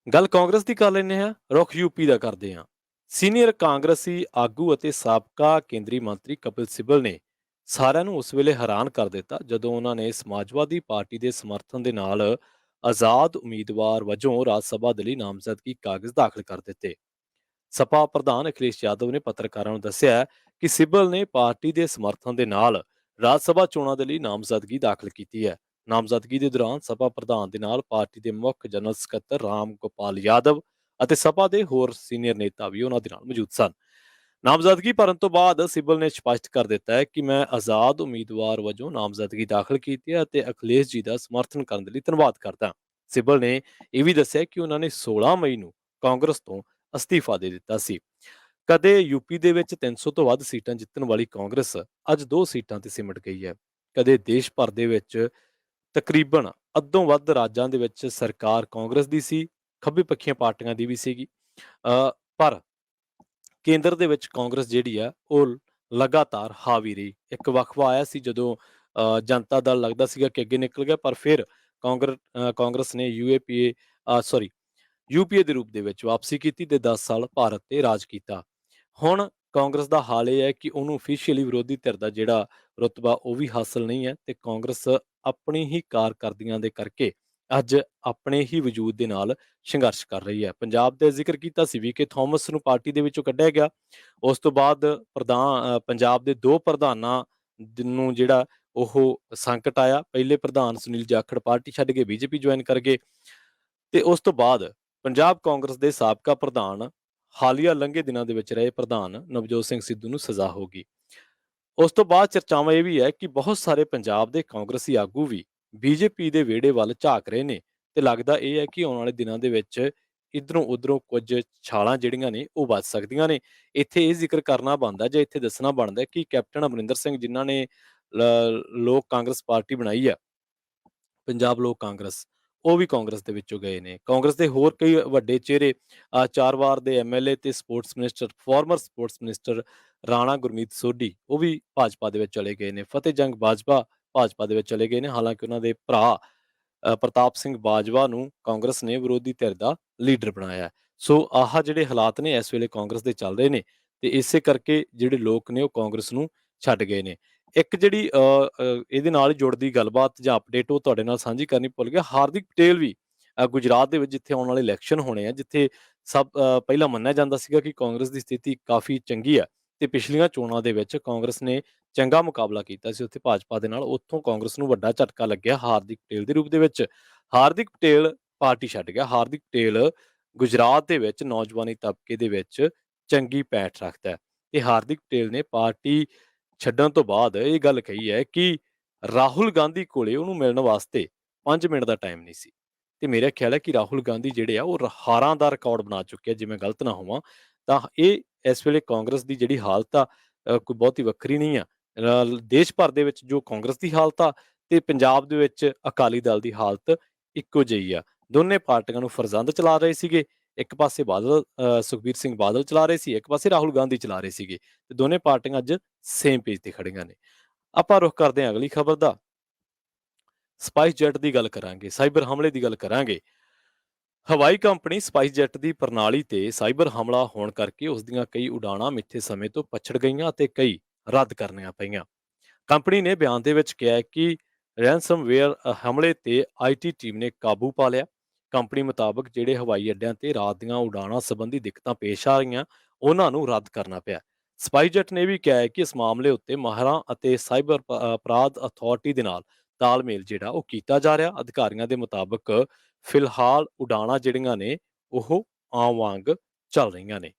ਗੱਲ ਕਾਂਗਰਸ ਦੀ ਕਰ ਲੈਂਦੇ ਹਾਂ, ਰੁੱਖ ਯੂਪੀ ਦਾ ਕਰਦੇ ਹਾਂ। ਸੀਨੀਅਰ ਕਾਂਗਰਸੀ ਆਗੂ ਅਤੇ ਸਾਬਕਾ ਕੇਂਦਰੀ ਮੰਤਰੀ ਕਪਿਲ ਸਿੱਬਲ ਨੇ ਸਾਰਿਆਂ ਨੂੰ ਉਸ ਵੇਲੇ ਹੈਰਾਨ ਕਰ ਦਿੱਤਾ ਜਦੋਂ ਉਹਨਾਂ ਨੇ ਸਮਾਜਵਾਦੀ ਪਾਰਟੀ ਦੇ ਸਮਰਥਨ ਦੇ ਨਾਲ ਆਜ਼ਾਦ ਉਮੀਦਵਾਰ ਵਜੋਂ ਰਾਜ ਸਭਾ ਦੇ ਲਈ ਨਾਮਜ਼ਦਗੀ ਕਾਗਜ਼ ਦਾਖਲ ਕਰ ਦਿੱਤੇ। ਸਪਾ ਪ੍ਰਧਾਨ ਅਖਿਲੇਸ਼ ਯਾਦਵ ਨੇ ਪੱਤਰਕਾਰਾਂ ਨੂੰ ਦੱਸਿਆ ਕਿ ਸਿੱਬਲ ਨੇ ਪਾਰਟੀ ਦੇ ਸਮਰਥਨ ਦੇ ਨਾਲ ਰਾਜ ਸਭਾ ਚੋਣਾਂ ਦੇ ਲਈ ਨਾਮਜ਼ਦਗੀ ਦਾਖਲ ਕੀਤੀ ਹੈ। ਨਾਮਜ਼ਦਗੀ ਦੇ ਦੌਰਾਨ ਸਪਾ ਪ੍ਰਧਾਨ ਦੇ ਨਾਲ ਪਾਰਟੀ ਦੇ ਮੁੱਖ ਜਨਰਲ ਸਕੱਤਰ ਰਾਮ ਗੋਪਾਲ ਯਾਦਵ ਅਤੇ ਸਪਾ ਦੇ ਹੋਰ ਸੀਨੀਅਰ ਨੇਤਾ ਵੀ ਉਹਨਾਂ ਦੇ ਨਾਲ ਮੌਜੂਦ ਸਨ। ਨਾਮਜ਼ਦਗੀ ਭਰਨ ਤੋਂ ਬਾਅਦ ਸਿੱਬਲ ਨੇ ਸਪਸ਼ਟ ਕਰ ਦਿੱਤਾ ਹੈ ਕਿ ਮੈਂ ਆਜ਼ਾਦ ਉਮੀਦਵਾਰ ਵਜੋਂ ਨਾਮਜ਼ਦਗੀ ਦਾਖਲ ਕੀਤੀ ਹੈ ਅਤੇ ਅਖਿਲੇਸ਼ ਜੀ ਦਾ ਸਮਰਥਨ ਕਰਨ ਦੇ ਲਈ ਧੰਨਵਾਦ ਕਰਦਾ ਹਾਂ। ਸਿੱਬਲ ਨੇ ਇਹ ਵੀ ਦੱਸਿਆ ਕਿ ਉਹਨਾਂ ਨੇ 16 ਮਈ ਨੂੰ ਕਾਂਗਰਸ ਤੋਂ ਅਸਤੀਫਾ ਦੇ ਦਿੱਤਾ ਸੀ। ਕਦੇ ਯੂਪੀ ਦੇ ਵਿੱਚ 300 ਤੋਂ ਵੱਧ ਸੀਟਾਂ ਜਿੱਤਣ ਵਾਲੀ ਕਾਂਗਰਸ ਅੱਜ 2 ਸੀਟਾਂ ਤੇ ਸਿਮਟ ਗਈ ਹੈ। ਕਦੇ ਦੇਸ਼ ਭਰ ਦੇ ਵਿੱਚ ਤਕਰੀਬਨ ਅੱਧੋਂ ਵੱਧ ਰਾਜਾਂ ਦੇ ਵਿੱਚ ਸਰਕਾਰ ਕਾਂਗਰਸ ਦੀ ਸੀ, ਖੱਬੇ ਪੱਖੀਆਂ ਪਾਰਟੀਆਂ ਦੀ ਵੀ ਸੀਗੀ। ਪਰ ਕੇਂਦਰ ਦੇ ਵਿੱਚ ਕਾਂਗਰਸ ਜਿਹੜੀ ਆ ਉਹ ਲਗਾਤਾਰ ਹਾਵੀ ਰਹੀ। ਇੱਕ ਵਕਫਾ ਆਇਆ ਸੀ ਜਦੋਂ ਜਨਤਾ ਦਲ ਲੱਗਦਾ ਸੀਗਾ ਕਿ ਅੱਗੇ ਨਿਕਲ ਗਿਆ, ਪਰ ਫਿਰ ਕਾਂਗਰਸ ਨੇ ਯੂਪੀਏ ਦੇ ਰੂਪ ਦੇ ਵਿੱਚ ਵਾਪਸੀ ਕੀਤੀ ਤੇ 10 ਸਾਲ ਭਾਰਤ ਤੇ ਰਾਜ ਕੀਤਾ। ਹੁਣ ਕਾਂਗਰਸ ਦਾ ਹਾਲ ਇਹ ਹੈ ਕਿ ਉਹਨੂੰ ਅਫੀਸ਼ੀਅਲੀ ਵਿਰੋਧੀ ਧਿਰ ਦਾ ਜਿਹੜਾ ਰੁਤਬਾ ਉਹ ਵੀ ਹਾਸਲ ਨਹੀਂ ਹੈ ਤੇ ਕਾਂਗਰਸ ਆਪਣੀ ਹੀ ਕਾਰਕਰਦਗੀਆਂ ਦੇ ਕਰਕੇ ਅੱਜ ਆਪਣੇ ਹੀ ਵਜੂਦ ਦੇ ਨਾਲ ਸੰਘਰਸ਼ ਕਰ ਰਹੀ ਹੈ। ਪੰਜਾਬ ਦਾ ਜ਼ਿਕਰ ਕੀਤਾ ਸੀ ਵੀ ਕਿ ਥਾਮਸ ਨੂੰ ਪਾਰਟੀ ਦੇ ਵਿੱਚੋਂ ਕੱਢਿਆ ਗਿਆ। ਉਸ ਤੋਂ ਬਾਅਦ ਪੰਜਾਬ ਦੇ 2 ਪ੍ਰਧਾਨਾਂ ਨੂੰ ਜਿਹੜਾ ਉਹ ਸੰਕਟ ਆਇਆ। ਪਹਿਲੇ ਪ੍ਰਧਾਨ ਸੁਨੀਲ ਜਾਖੜ ਪਾਰਟੀ ਛੱਡ ਕੇ ਬੀਜੇਪੀ ਜੁਆਇਨ ਕਰ ਗਏ ਤੇ ਉਸ ਤੋਂ ਬਾਅਦ ਪੰਜਾਬ ਕਾਂਗਰਸ ਦੇ ਸਾਬਕਾ ਪ੍ਰਧਾਨ, ਹਾਲੀਆ ਲੰਘੇ ਦਿਨਾਂ ਦੇ ਵਿੱਚ ਰਹੇ ਪ੍ਰਧਾਨ ਨਵਜੋਤ ਸਿੰਘ ਸਿੱਧੂ ਨੂੰ ਸਜ਼ਾ ਹੋ ਗਈ। ਉਸ ਤੋਂ ਬਾਅਦ ਚਰਚਾਵਾਂ ਇਹ ਵੀ ਹੈ ਕਿ ਬਹੁਤ ਸਾਰੇ ਪੰਜਾਬ ਦੇ ਕਾਂਗਰਸੀ ਆਗੂ ਵੀ ਬੀਜੇਪੀ ਦੇ ਵਿਹੜੇ ਵੱਲ ਝਾਕ ਰਹੇ ਨੇ ਤੇ ਲੱਗਦਾ ਇਹ ਹੈ ਕਿ ਆਉਣ ਵਾਲੇ ਦਿਨਾਂ ਦੇ ਵਿੱਚ ਇੱਧਰੋਂ ਉੱਧਰੋਂ ਕੁਝ ਛਾਲਾਂ ਜਿਹੜੀਆਂ ਨੇ ਉਹ ਵੱਜ ਸਕਦੀਆਂ ਨੇ। ਇੱਥੇ ਇਹ ਜ਼ਿਕਰ ਕਰਨਾ ਬਣਦਾ ਜਾਂ ਇੱਥੇ ਦੱਸਣਾ ਬਣਦਾ ਕਿ ਕੈਪਟਨ ਅਮਰਿੰਦਰ ਸਿੰਘ ਜਿਨ੍ਹਾਂ ਨੇ ਲੋਕ ਕਾਂਗਰਸ ਪਾਰਟੀ ਬਣਾਈ ਆ, ਪੰਜਾਬ ਲੋਕ ਕਾਂਗਰਸ, ਉਹ ਵੀ ਕਾਂਗਰਸ ਦੇ ਵਿੱਚੋਂ ਗਏ ਨੇ। ਕਾਂਗਰਸ ਦੇ ਹੋਰ ਕਈ ਵੱਡੇ ਚਿਹਰੇ 4 ਵਾਰ ਦੇ ਐਮਐਲਏ ਤੇ farmer sports minister Rana Gurmeet Sodhi, ਉਹ ਵੀ ਭਾਜਪਾ ਦੇ ਵਿੱਚ ਚਲੇ ਗਏ ਨੇ। ਫਤਿਹ ਜੰਗ ਬਾਜਵਾ ਭਾਜਪਾ ਦੇ ਵਿੱਚ ਚਲੇ ਗਏ ਨੇ। ਹਾਲਾਂਕਿ ਉਹਨਾਂ ਦੇ ਭਰਾ ਪ੍ਰਤਾਪ ਸਿੰਘ ਬਾਜਵਾ ਨੂੰ ਕਾਂਗਰਸ ਨੇ ਵਿਰੋਧੀ ਧਿਰ ਦਾ ਲੀਡਰ ਬਣਾਇਆ ਹੈ। ਸੋ ਆਹ ਜਿਹੜੇ ਹਾਲਾਤ ਨੇ ਇਸ ਵੇਲੇ ਕਾਂਗਰਸ ਦੇ ਚੱਲ ਰਹੇ ਨੇ ਤੇ ਇਸੇ ਕਰਕੇ ਜਿਹੜੇ ਲੋਕ ਨੇ ਉਹ ਕਾਂਗਰਸ ਨੂੰ ਛੱਡ ਗਏ ਨੇ। ਇੱਕ ਜਿਹੜੀ ਇਹਦੇ ਨਾਲ ਜੁੜਦੀ ਗੱਲਬਾਤ ਜਾਂ ਅਪਡੇਟ ਉਹ ਤੁਹਾਡੇ ਨਾਲ ਸਾਂਝੀ ਕਰਨੀ ਭੁੱਲ ਗਿਆ। ਹਾਰਦਿਕ ਪਟੇਲ ਵੀ ਗੁਜਰਾਤ ਦੇ ਵਿੱਚ ਜਿੱਥੇ ਆਉਣ ਵਾਲੇ ਇਲੈਕਸ਼ਨ ਹੋਣੇ ਆ, ਜਿੱਥੇ ਪਹਿਲਾਂ ਮੰਨਿਆ ਜਾਂਦਾ ਸੀਗਾ ਕਿ ਕਾਂਗਰਸ ਦੀ ਸਥਿਤੀ ਕਾਫੀ ਚੰਗੀ ਆ ਤੇ ਪਿਛਲੀਆਂ ਚੋਣਾਂ ਦੇ ਵਿੱਚ ਕਾਂਗਰਸ ਨੇ ਚੰਗਾ ਮੁਕਾਬਲਾ ਕੀਤਾ ਸੀ ਉੱਥੇ ਭਾਜਪਾ ਦੇ ਨਾਲ। ਉੱਥੋਂ ਕਾਂਗਰਸ ਨੂੰ ਵੱਡਾ ਝਟਕਾ ਲੱਗਿਆ ਹਾਰਦਿਕ ਪਟੇਲ ਦੇ ਰੂਪ ਦੇ ਵਿੱਚ। ਹਾਰਦਿਕ ਪਟੇਲ ਪਾਰਟੀ ਛੱਡ ਗਿਆ। ਹਾਰਦਿਕ ਪਟੇਲ ਗੁਜਰਾਤ ਦੇ ਵਿੱਚ ਨੌਜਵਾਨੀ ਤਬਕੇ ਦੇ ਵਿੱਚ ਚੰਗੀ ਪੈਠ ਰੱਖਦਾ ਹੈ ਤੇ ਹਾਰਦਿਕ ਪਟੇਲ ਨੇ ਪਾਰਟੀ ਛੱਡਣ ਤੋਂ ਬਾਅਦ ਇਹ ਗੱਲ ਕਹੀ ਹੈ ਕਿ ਰਾਹੁਲ ਗਾਂਧੀ ਕੋਲੇ ਉਹਨੂੰ ਮਿਲਣ ਵਾਸਤੇ 5 ਮਿੰਟ ਦਾ ਟਾਈਮ ਨਹੀਂ ਸੀ ਤੇ ਮੇਰਾ ਖਿਆਲ ਹੈ ਕਿ ਰਾਹੁਲ ਗਾਂਧੀ ਜਿਹੜੇ ਆ ਉਹ ਹਾਰਾਂ ਦਾ ਰਿਕਾਰਡ ਬਣਾ ਚੁੱਕੇ ਆ, ਜੇ ਮੈਂ ਗਲਤ ਨਾ ਹੋਵਾਂ ਤਾਂ। ਇਹ ਇਸ ਵੇਲੇ ਕਾਂਗਰਸ ਦੀ ਜਿਹੜੀ ਹਾਲਤ ਆ ਕੋਈ ਬਹੁਤੀ ਵੱਖਰੀ ਨਹੀਂ ਆ। ਦੇਸ਼ ਭਰ ਦੇ ਵਿੱਚ ਜੋ ਕਾਂਗਰਸ ਦੀ ਹਾਲਤ ਆ ਤੇ ਪੰਜਾਬ ਦੇ ਵਿੱਚ ਅਕਾਲੀ ਦਲ ਦੀ ਹਾਲਤ ਇੱਕੋ ਜਿਹੀ ਆ। ਦੋਨੇ ਪਾਰਟੀਆਂ ਨੂੰ ਫਰਜ਼ੰਦ ਚਲਾ ਰਹੇ ਸੀਗੇ। ਇੱਕ ਪਾਸੇ ਸੁਖਬੀਰ ਸਿੰਘ ਬਾਦਲ ਚਲਾ ਰਹੇ ਸੀ, ਇੱਕ ਪਾਸੇ ਰਾਹੁਲ ਗਾਂਧੀ ਚਲਾ ਰਹੇ ਸੀਗੇ ਤੇ ਦੋਨੇ ਪਾਰਟੀਆਂ ਅੱਜ ਸੇਮ ਪੇਜ ਤੇ ਖੜੀਆਂ ਨੇ। ਆਪਾਂ ਰੁਖ ਕਰਦੇ ਹਾਂ ਅਗਲੀ ਖਬਰ ਦਾ। ਸਪਾਈਸ ਜੈਟ ਦੀ ਗੱਲ ਕਰਾਂਗੇ, ਸਾਈਬਰ ਹਮਲੇ ਦੀ ਗੱਲ ਕਰਾਂਗੇ। ਹਵਾਈ ਕੰਪਨੀ ਸਪਾਈਸ ਜੈਟ ਦੀ ਪ੍ਰਣਾਲੀ ਤੇ ਸਾਈਬਰ ਹਮਲਾ ਹੋਣ ਕਰਕੇ ਉਸ ਦੀਆਂ ਕਈ ਉਡਾਣਾਂ ਮਿੱਥੇ ਸਮੇਂ ਤੋਂ ਪਛੜ ਗਈਆਂ ਅਤੇ ਕਈ ਰੱਦ ਕਰਨੀਆਂ ਪਈਆਂ। ਕੰਪਨੀ ਨੇ ਬਿਆਨ ਦੇ ਵਿੱਚ ਕਿਹਾ ਹੈ ਕਿ ਰੈਨਸਮਵੇਅਰ ਹਮਲੇ ਤੇ ਆਈਟੀ ਟੀਮ ਨੇ ਕਾਬੂ ਪਾ ਲਿਆ। ਕੰਪਨੀ ਮੁਤਾਬਕ ਜਿਹੜੇ ਹਵਾਈ ਅੱਡਿਆਂ ਤੇ ਰਾਤ ਦੀਆਂ ਉਡਾਣਾਂ ਸੰਬੰਧੀ ਦਿੱਕਤਾਂ ਪੇਸ਼ ਆ ਰਹੀਆਂ, ਉਹਨਾਂ ਨੂੰ ਰੱਦ ਕਰਨਾ ਪਿਆ। ਸਪਾਈਸਜੈਟ ਨੇ ਵੀ ਕਿਹਾ ਹੈ ਕਿ ਇਸ ਮਾਮਲੇ ਉੱਤੇ ਮਾਹਰਾਂ ਅਤੇ ਸਾਈਬਰ ਅਪਰਾਧ ਅਥਾਰਟੀ ਦੇ ਨਾਲ ਤਾਲਮੇਲ ਜਿਹੜਾ ਉਹ ਕੀਤਾ ਜਾ ਰਿਹਾ। ਅਧਿਕਾਰੀਆਂ ਦੇ ਮੁਤਾਬਕ ਫਿਲਹਾਲ ਉਡਾਣਾਂ ਜਿਹੜੀਆਂ ਨੇ ਉਹ ਆਮ ਵਾਂਗ ਚੱਲ ਰਹੀਆਂ ਨੇ।